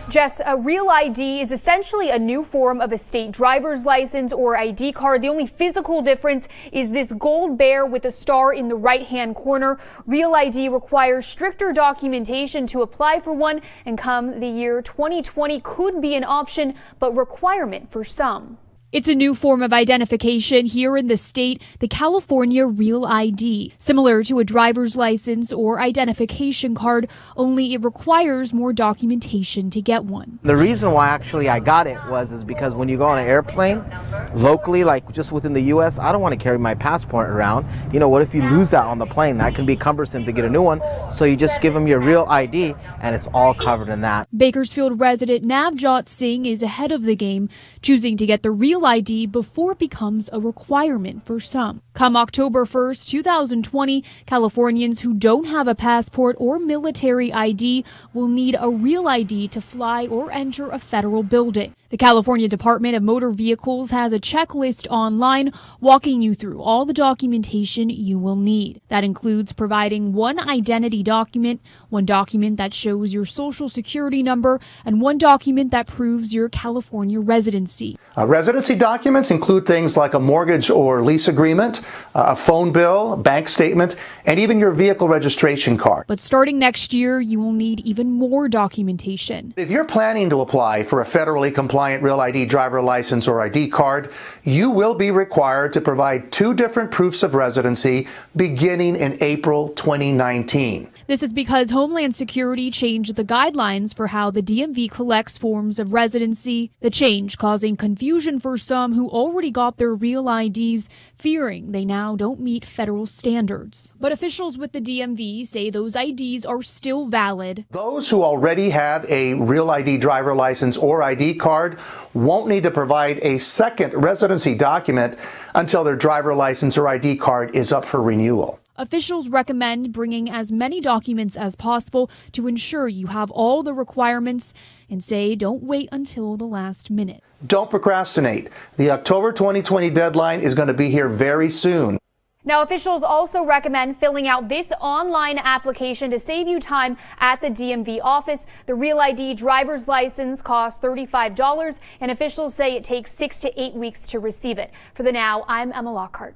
Jess, a Real ID is essentially a new form of a state driver's license or ID card. The only physical difference is this gold bear with a star in the right-hand corner. Real ID requires stricter documentation to apply for one, and come the year 2020 could be an option, but requirement for some. It's a new form of identification here in the state, the California Real ID. Similar to a driver's license or identification card, only it requires more documentation to get one. The reason why actually I got it is because when you go on an airplane, locally, like just within the U.S., I don't want to carry my passport around. You know, what if you lose that on the plane? That can be cumbersome to get a new one. So you just give them your Real ID and it's all covered in that. Bakersfield resident Navjot Singh is ahead of the game, choosing to get the Real ID before it becomes a requirement for some. Come October 1st, 2020, Californians who don't have a passport or military ID will need a Real ID to fly or enter a federal building. The California Department of Motor Vehicles has a checklist online walking you through all the documentation you will need. That includes providing one identity document, one document that shows your social security number, and one document that proves your California residency. Residency documents include things like a mortgage or lease agreement, a phone bill, a bank statement, and even your vehicle registration card. But starting next year, you will need even more documentation. If you're planning to apply for a federally compliant Real ID driver license or ID card, you will be required to provide 2 different proofs of residency beginning in April 2019. This is because Homeland Security changed the guidelines for how the DMV collects forms of residency, the change causing confusion for some who already got their Real IDs, fearing they now don't meet federal standards. But officials with the DMV say those IDs are still valid. Those who already have a Real ID driver license or ID card won't need to provide a second residency document until their driver license or ID card is up for renewal. Officials recommend bringing as many documents as possible to ensure you have all the requirements, and say don't wait until the last minute. Don't procrastinate. The October 2020 deadline is going to be here very soon. Now, officials also recommend filling out this online application to save you time at the DMV office. The Real ID driver's license costs $35, and officials say it takes 6 to 8 weeks to receive it. For the Now, I'm Emma Lockhart.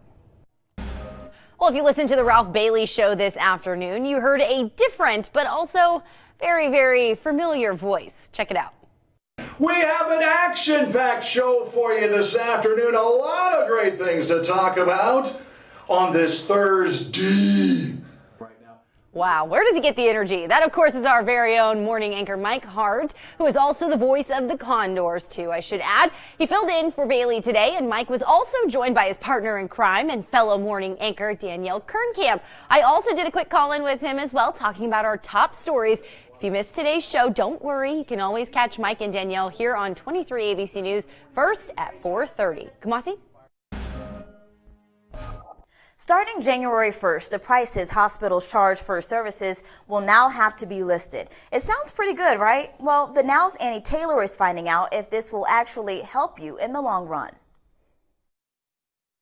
Well, if you listened to the Ralph Bailey Show this afternoon, you heard a different but also very, very familiar voice. Check it out. We have an action-packed show for you this afternoon. A lot of great things to talk about on this Thursday. Wow, where does he get the energy? That, of course, is our very own morning anchor, Mike Hart, who is also the voice of the Condors, too, I should add. He filled in for Bailey today, and Mike was also joined by his partner in crime and fellow morning anchor, Danielle Kernkamp. I also did a quick call-in with him as well, talking about our top stories. If you missed today's show, don't worry. You can always catch Mike and Danielle here on 23 ABC News, first at 4:30. Kamasi? Starting January 1st, the prices hospitals charge for services will now have to be listed. It sounds pretty good, right? Well, the Now's Annie Taylor is finding out if this will actually help you in the long run.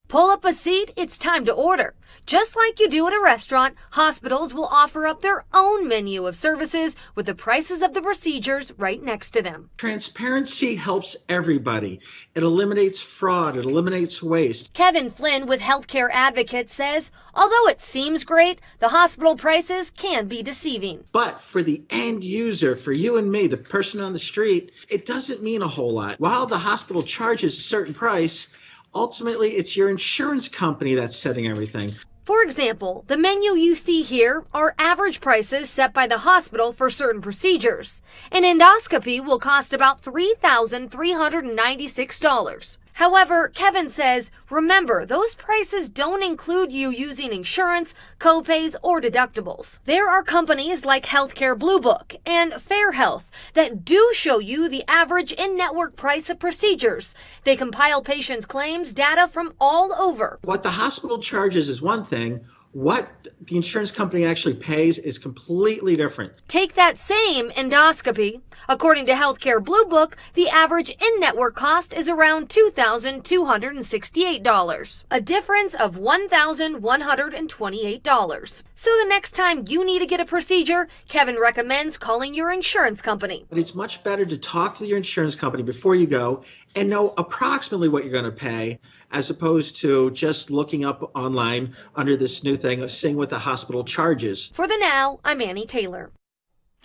Pull up a seat, it's time to order. Just like you do at a restaurant, hospitals will offer up their own menu of services with the prices of the procedures right next to them. Transparency helps everybody. It eliminates fraud, it eliminates waste. Kevin Flynn with Healthcare Advocate says, although it seems great, the hospital prices can be deceiving. But for the end user, for you and me, the person on the street, it doesn't mean a whole lot. While the hospital charges a certain price, ultimately, it's your insurance company that's setting everything. For example, the menu you see here are average prices set by the hospital for certain procedures. An endoscopy will cost about $3,396. However, Kevin says, remember, those prices don't include you using insurance, copays, or deductibles. There are companies like Healthcare Blue Book and Fair Health that do show you the average in-network price of procedures. They compile patients' claims data from all over. What the hospital charges is one thing, what the insurance company actually pays is completely different. Take that same endoscopy. According to Healthcare Blue Book, the average in-network cost is around $2,268, a difference of $1,128. So the next time you need to get a procedure, Kevin recommends calling your insurance company. But it's much better to talk to your insurance company before you go and know approximately what you're going to pay, as opposed to just looking up online under this new thing of seeing what the hospital charges. For the Now, I'm Annie Taylor.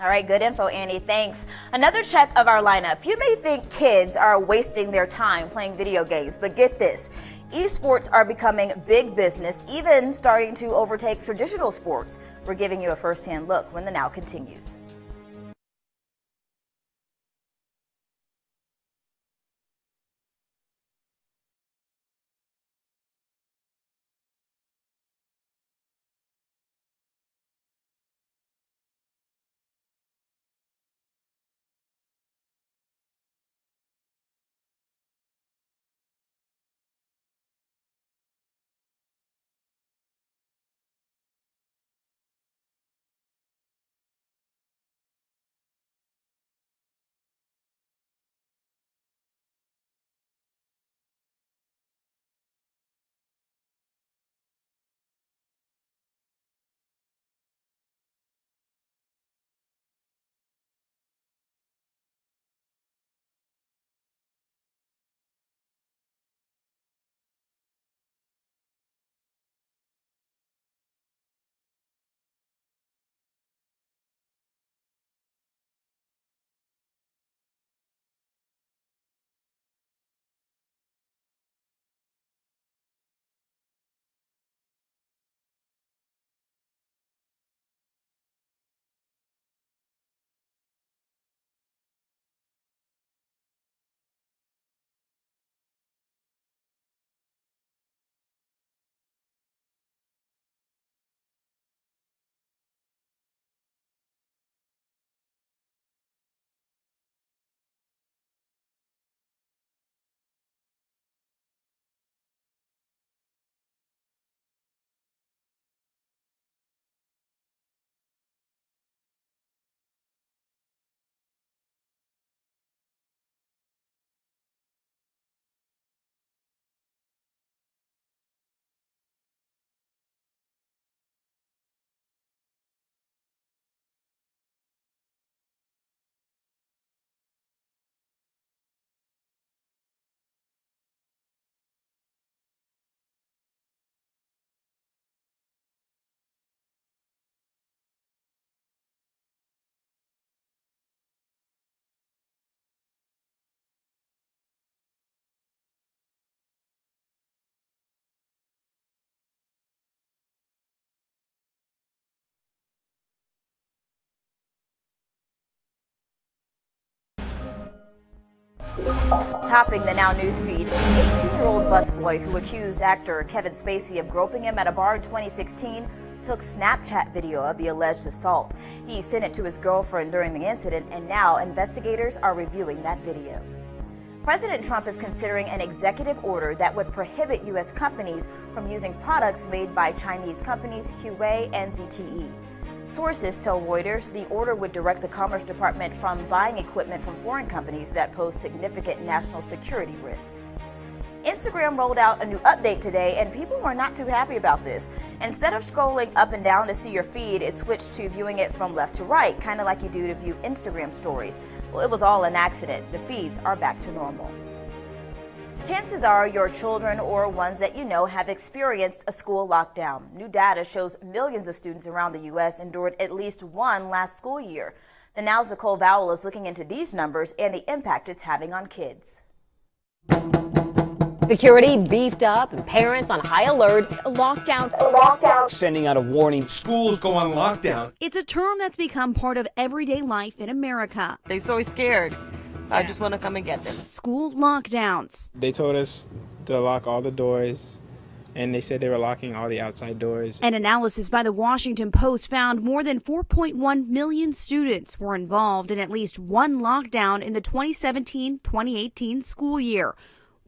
All right, good info, Annie. Thanks. Another check of our lineup. You may think kids are wasting their time playing video games, but get this. Esports are becoming big business, even starting to overtake traditional sports. We're giving you a first-hand look when the Now continues. Topping the Now newsfeed, the 18-year-old busboy who accused actor Kevin Spacey of groping him at a bar in 2016 took Snapchat video of the alleged assault. He sent it to his girlfriend during the incident, and now investigators are reviewing that video. President Trump is considering an executive order that would prohibit U.S. companies from using products made by Chinese companies Huawei and ZTE. Sources tell Reuters the order would direct the Commerce Department from buying equipment from foreign companies that pose significant national security risks. Instagram rolled out a new update today, and people were not too happy about this. Instead of scrolling up and down to see your feed, it switched to viewing it from left to right, kind of like you do to view Instagram stories. Well, it was all an accident. The feeds are back to normal. Chances are your children or ones that you know have experienced a school lockdown. New data shows millions of students around the U.S. endured at least one last school year. The Now's Nicole Vowell is looking into these numbers and the impact it's having on kids. Security beefed up and parents on high alert. Lockdown. Sending out a warning. Schools go on lockdown. It's a term that's become part of everyday life in America. They're so scared. I just want to come and get them. School lockdowns. They told us to lock all the doors, and they said they were locking all the outside doors. An analysis by the Washington Post found more than 4.1 million students were involved in at least one lockdown in the 2017-2018 school year.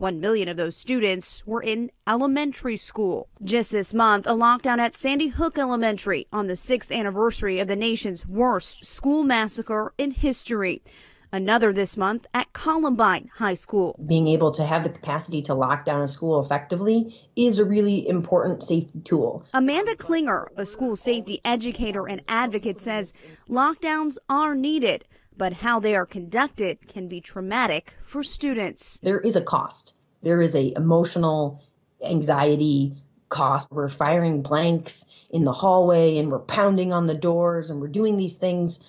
1 million of those students were in elementary school. Just this month, a lockdown at Sandy Hook Elementary on the 6th anniversary of the nation's worst school massacre in history. Another this month at Columbine High School. Being able to have the capacity to lock down a school effectively is a really important safety tool. Amanda Klinger, a school safety educator and advocate, says lockdowns are needed, but how they are conducted can be traumatic for students. There is a cost. There is a emotional anxiety cost. We're firing blanks in the hallway and we're pounding on the doors and we're doing these things.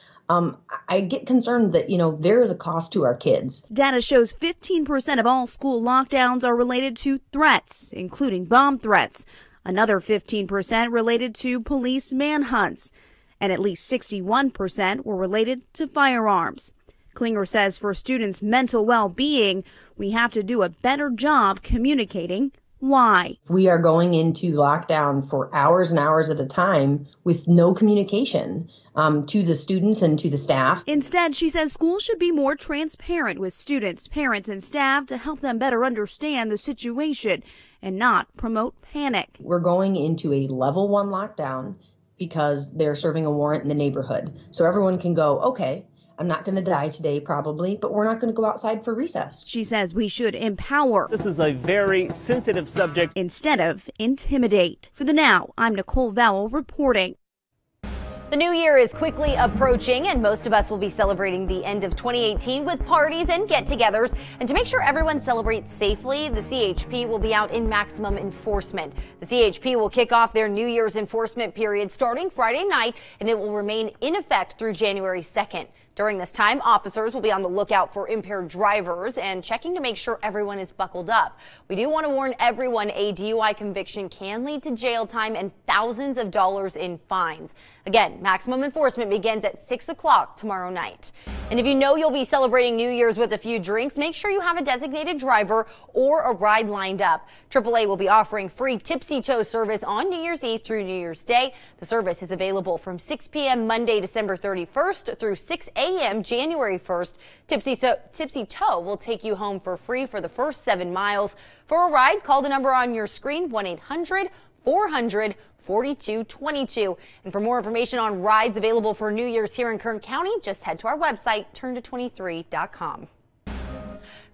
I get concerned that, there is a cost to our kids. Data shows 15% of all school lockdowns are related to threats, including bomb threats. Another 15% related to police manhunts. And at least 61% were related to firearms. Klinger says for students' mental well-being, we have to do a better job communicating why. We are going into lockdown for hours and hours at a time with no communication to the students and to the staff. Instead, she says schools should be more transparent with students, parents, and staff to help them better understand the situation and not promote panic. We're going into a level 1 lockdown because they're serving a warrant in the neighborhood. So everyone can go, okay, I'm not going to die today probably, but we're not going to go outside for recess. She says we should empower. This is a very sensitive subject. Instead of intimidate. For the Now, I'm Nicole Vowell reporting. The new year is quickly approaching, and most of us will be celebrating the end of 2018 with parties and get-togethers. And to make sure everyone celebrates safely, the CHP will be out in maximum enforcement. The CHP will kick off their New Year's enforcement period starting Friday night, and it will remain in effect through January 2nd. During this time, officers will be on the lookout for impaired drivers and checking to make sure everyone is buckled up. We do want to warn everyone a DUI conviction can lead to jail time and thousands of dollars in fines. Again, maximum enforcement begins at 6 o'clock tomorrow night. And if you know you'll be celebrating New Year's with a few drinks, make sure you have a designated driver or a ride lined up. AAA will be offering free Tipsy Toe service on New Year's Eve through New Year's Day. The service is available from 6 p.m. Monday, December 31st through 6 a.m. January 1st. Tipsy Toe will take you home for free for the first 7 miles. For a ride, call the number on your screen, 1-800-400-4222. And for more information on rides available for New Year's here in Kern County, just head to our website, turnto23.com.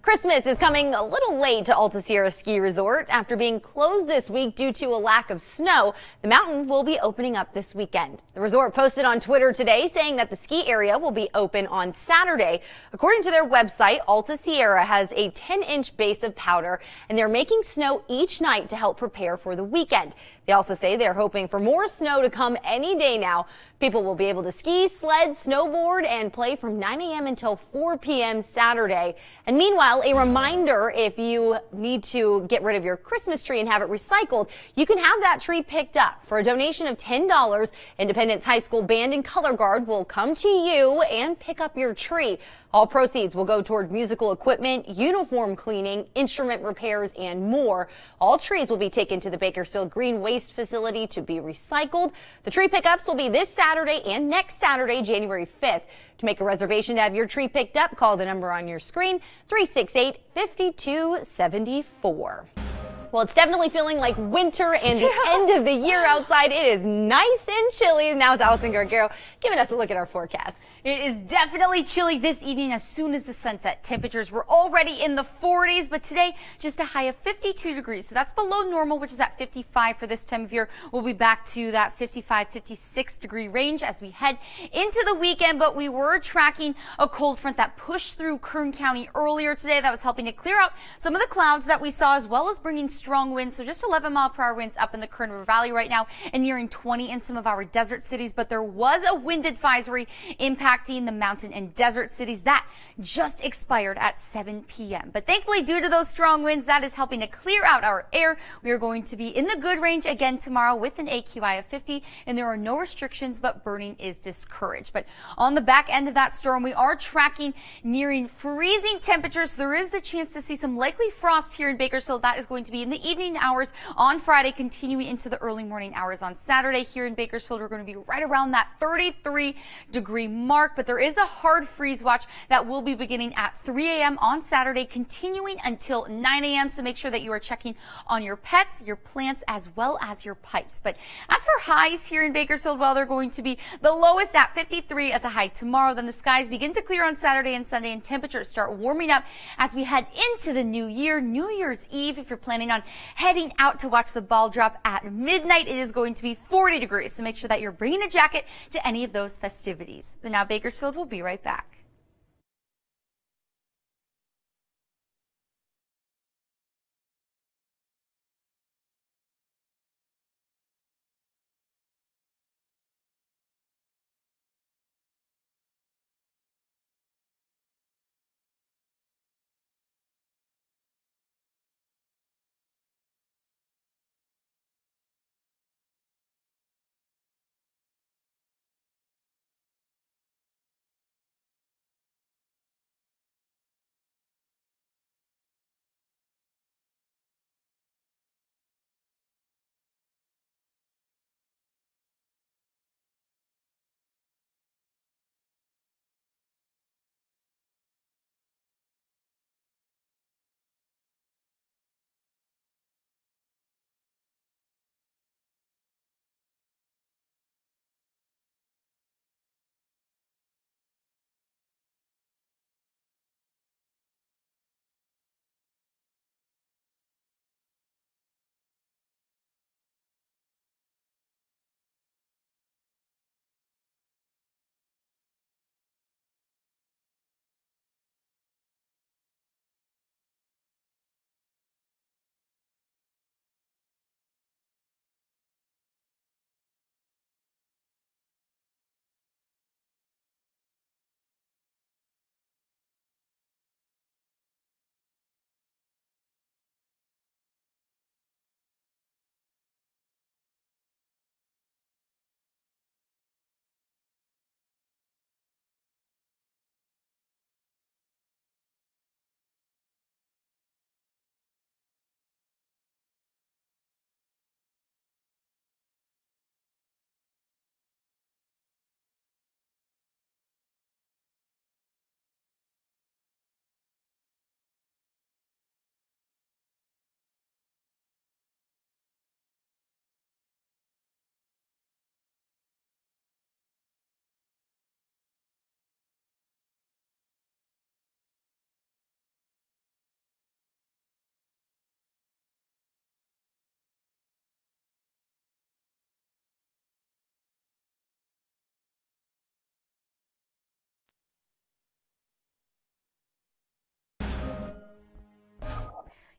Christmas is coming a little late to Alta Sierra Ski Resort. After being closed this week due to a lack of snow, the mountain will be opening up this weekend. The resort posted on Twitter today saying that the ski area will be open on Saturday. According to their website, Alta Sierra has a 10-inch base of powder, and they're making snow each night to help prepare for the weekend. They also say they're hoping for more snow to come any day now. People will be able to ski, sled, snowboard, and play from 9 a.m. until 4 p.m. Saturday. And meanwhile, a reminder, if you need to get rid of your Christmas tree and have it recycled, you can have that tree picked up. For a donation of $10, Independence High School Band and Color Guard will come to you and pick up your tree. All proceeds will go toward musical equipment, uniform cleaning, instrument repairs, and more. All trees will be taken to the Bakersfield Green Waste Facility to be recyced. The tree pickups will be this Saturday and next Saturday, January 5th. To make a reservation to have your tree picked up, call the number on your screen, 368-5274. Well, it's definitely feeling like winter and the end of the year outside. It is nice and chilly. Now it's Allison Kero giving us a look at our forecast. It is definitely chilly this evening as soon as the sunset. Temperatures were already in the 40s, but today just a high of 52 degrees. So that's below normal, which is at 55 for this time of year. We'll be back to that 55, 56 degree range as we head into the weekend, but we were tracking a cold front that pushed through Kern County earlier today. That was helping to clear out some of the clouds that we saw, as well as bringing strong winds. So just 11-mile-per-hour winds up in the Kern River Valley right now and nearing 20 in some of our desert cities, but there was a wind advisory impacting the mountain and desert cities that just expired at 7 p.m. But thankfully, due to those strong winds, that is helping to clear out our air. We are going to be in the good range again tomorrow with an AQI of 50, and there are no restrictions, but burning is discouraged. But on the back end of that storm, we are tracking nearing freezing temperatures. There is the chance to see some likely frost here in Bakersfield. That is going to be in the evening hours on Friday, continuing into the early morning hours on Saturday. Here in Bakersfield, we're going to be right around that 33 degree mark. Mark, but there is a hard freeze watch that will be beginning at 3 a.m. on Saturday, continuing until 9 a.m. So make sure that you are checking on your pets, your plants, as well as your pipes. But as for highs here in Bakersfield, well, they're going to be the lowest at 53 as a high tomorrow. Then the skies begin to clear on Saturday and Sunday, and temperatures start warming up as we head into the new year. New Year's Eve, if you're planning on heading out to watch the ball drop at midnight, it is going to be 40 degrees. So make sure that you're bringing a jacket to any of those festivities. The Now Bakersfield will be right back.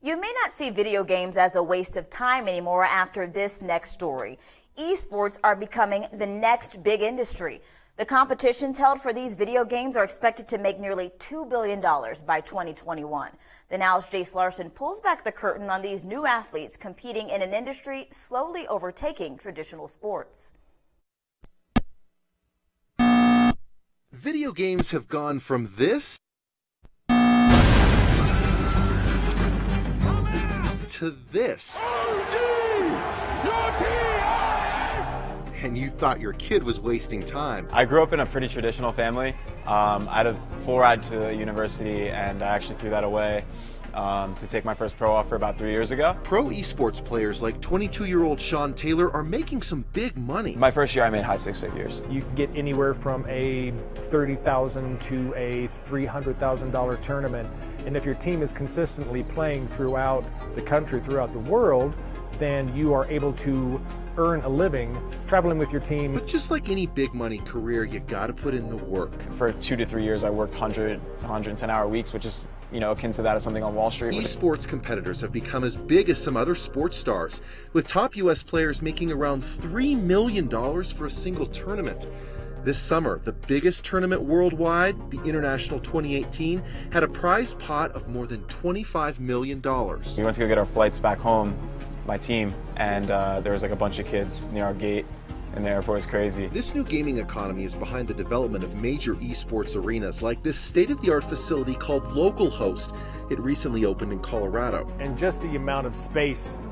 You may not see video games as a waste of time anymore after this next story. Esports are becoming the next big industry. The competitions held for these video games are expected to make nearly $2 billion by 2021. The Now's Jace Larson pulls back the curtain on these new athletes competing in an industry slowly overtaking traditional sports. Video games have gone from this to this. And you thought your kid was wasting time. I grew up in a pretty traditional family. I had a full ride to university, and I actually threw that away to take my first pro offer about 3 years ago. Pro esports players like 22-year-old Sean Taylor are making some big money. My first year I made high six figures. You can get anywhere from a $30,000 to a $300,000 tournament. And if your team is consistently playing throughout the country, throughout the world, then you are able to earn a living traveling with your team. But just like any big money career, you gotta put in the work. For 2 to 3 years I worked 100 to 110 hour weeks, which is, you know, akin to that of something on Wall Street. Esports competitors have become as big as some other sports stars, with top US players making around $3 million for a single tournament. This summer, the biggest tournament worldwide, the International 2018, had a prize pot of more than $25 million. We went to go get our flights back home, my team, and there was like a bunch of kids near our gate, and the airport was crazy. This new gaming economy is behind the development of major esports arenas like this state-of-the-art facility called Localhost. It recently opened in Colorado. And just the amount of space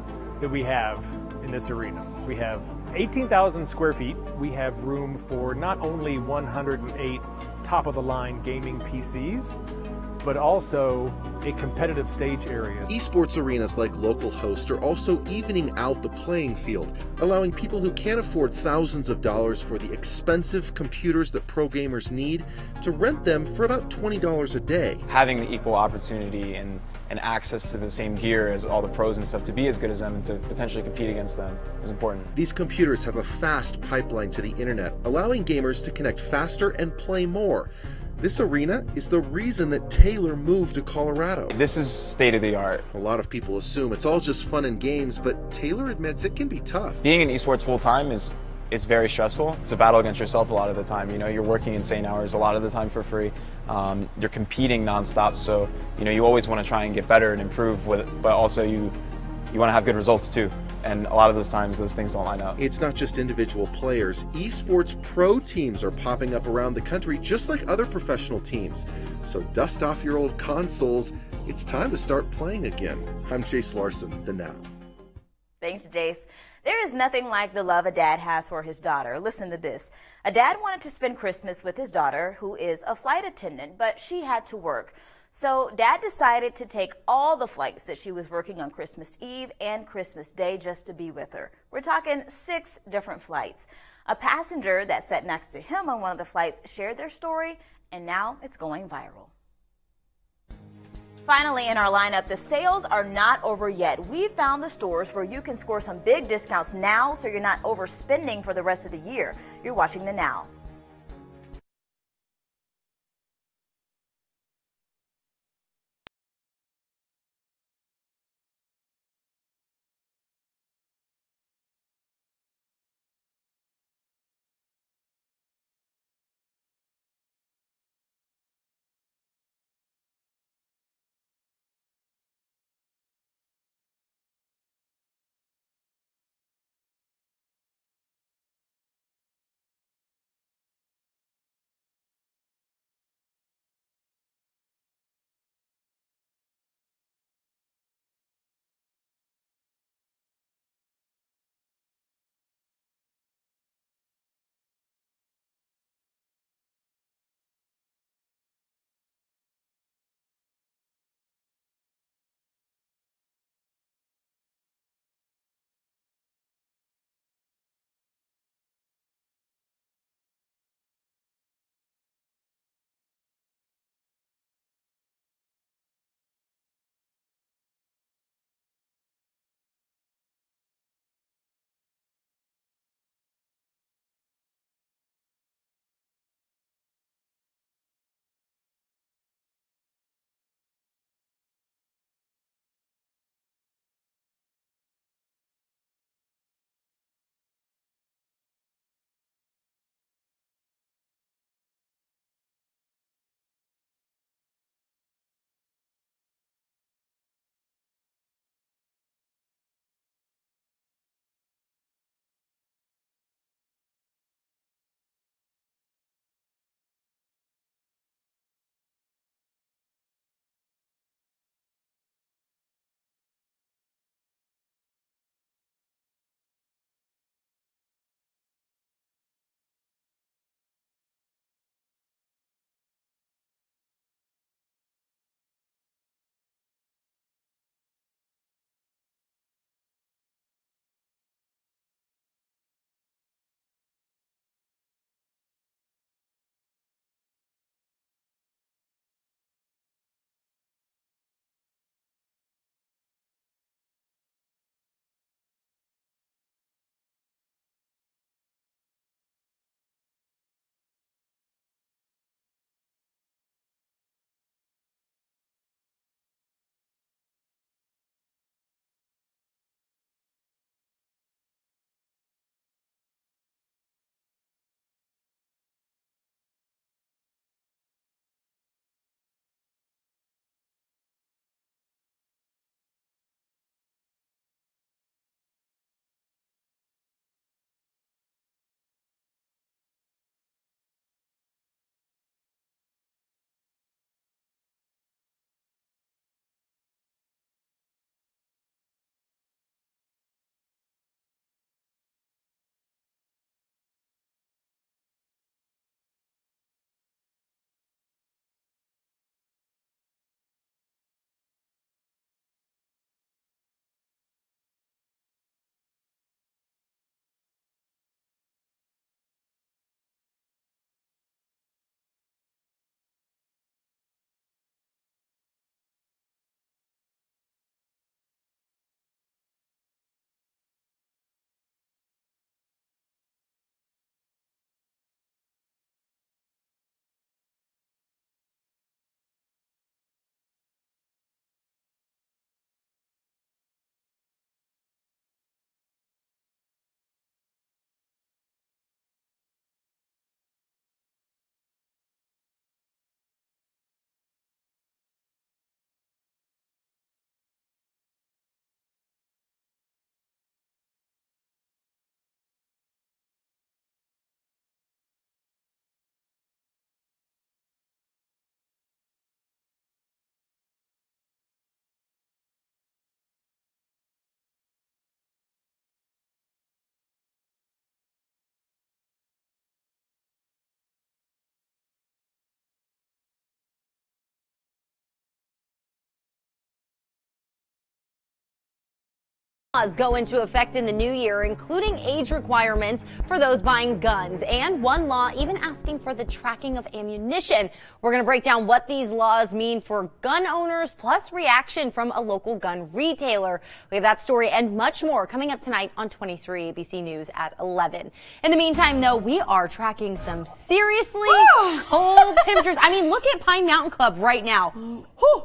that we have in this arena. We have 18,000 square feet. We have room for not only 108 top-of-the-line gaming PCs, but also a competitive stage area. Esports arenas like Localhost are also evening out the playing field, allowing people who can't afford thousands of dollars for the expensive computers that pro gamers need to rent them for about $20 a day. Having the equal opportunity and access to the same gear as all the pros and stuff to be as good as them and to potentially compete against them is important. These computers have a fast pipeline to the internet, allowing gamers to connect faster and play more. This arena is the reason that Taylor moved to Colorado. This is state of the art. A lot of people assume it's all just fun and games, but Taylor admits it can be tough. Being in esports full time is very stressful. It's a battle against yourself a lot of the time. You know, you're working insane hours a lot of the time for free. You're competing nonstop, so you know you always want to try and get better and improve with it, but also you want to have good results too. And a lot of those times those things don't line up. It's not just individual players. Esports pro teams are popping up around the country just like other professional teams. So dust off your old consoles. It's time to start playing again. I'm Jace Larson, The Now. Thanks, Jace. There is nothing like the love a dad has for his daughter. Listen to this. A dad wanted to spend Christmas with his daughter, who is a flight attendant, but she had to work. So Dad decided to take all the flights that she was working on Christmas Eve and Christmas Day just to be with her. We're talking 6 different flights. A passenger that sat next to him on one of the flights shared their story, and now it's going viral. Finally, in our lineup, the sales are not over yet. We found the stores where you can score some big discounts now so you're not overspending for the rest of the year. You're watching The Now. Laws go into effect in the new year, including age requirements for those buying guns, and one law even asking for the tracking of ammunition. We're going to break down what these laws mean for gun owners, plus reaction from a local gun retailer. We have that story and much more coming up tonight on 23 ABC News at 11. In the meantime, though, we are tracking some seriously cold temperatures. I mean, look at Pine Mountain Club right now.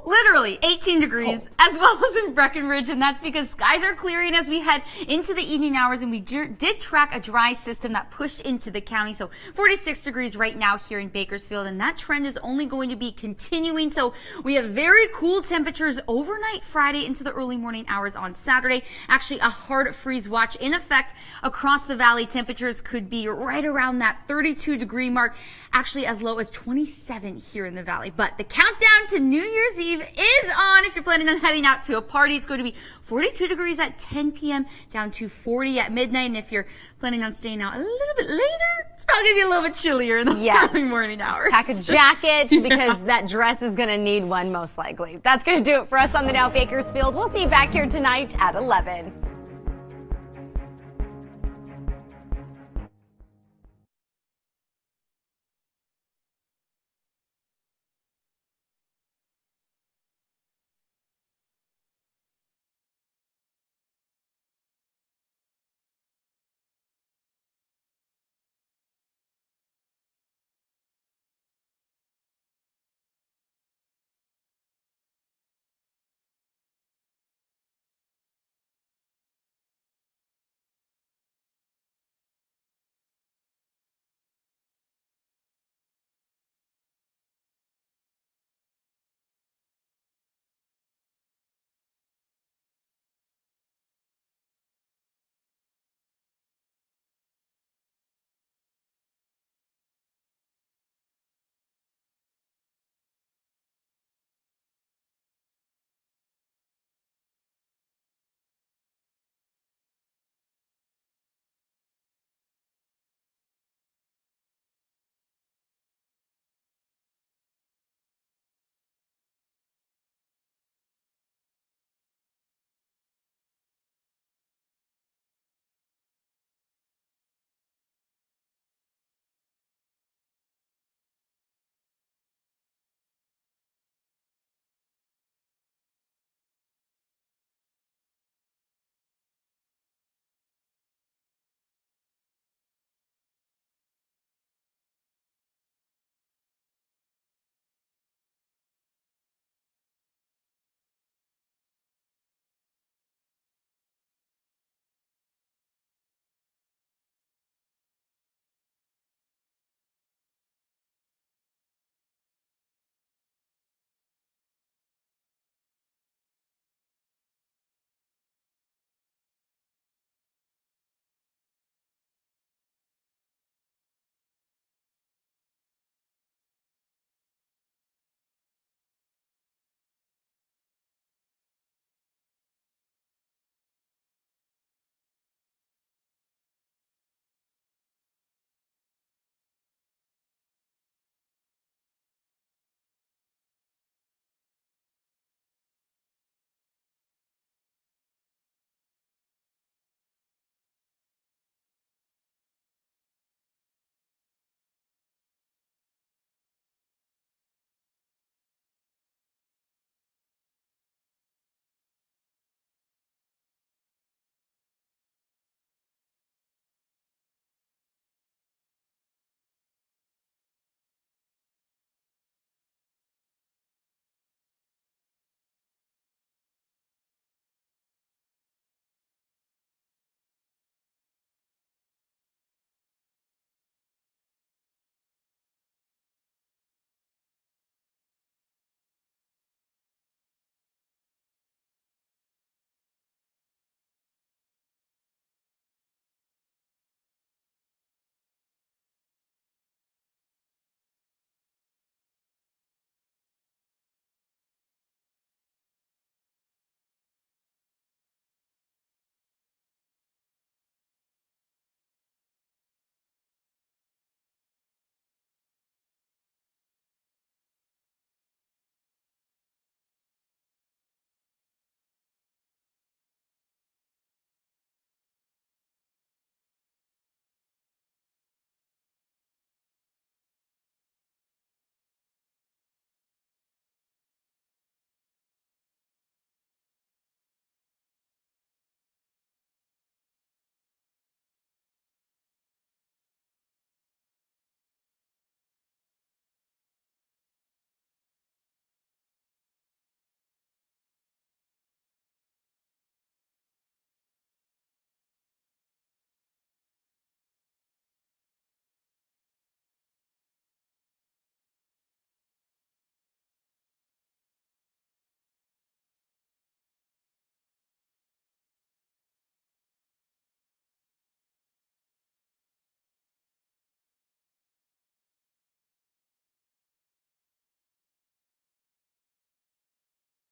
Literally 18 degrees as well as in Breckenridge, and that's because skies are clearing as we head into the evening hours, and we did track a dry system that pushed into the county. So 46 degrees right now here in Bakersfield, and that trend is only going to be continuing. So we have very cool temperatures overnight Friday into the early morning hours on Saturday. Actually, a hard freeze watch in effect across the valley. Temperatures could be right around that 32-degree mark, actually as low as 27 here in the valley. But the countdown to New Year's Eve is on. If you're planning on heading out to a party, it's going to be 42 degrees at 10 p.m. down to 40 at midnight. And if you're planning on staying out a little bit later, it's probably going to be a little bit chillier in the early morning hours. Pack a jacket because that dress is going to need one most likely. That's going to do it for us on the Now Bakersfield. We'll see you back here tonight at 11.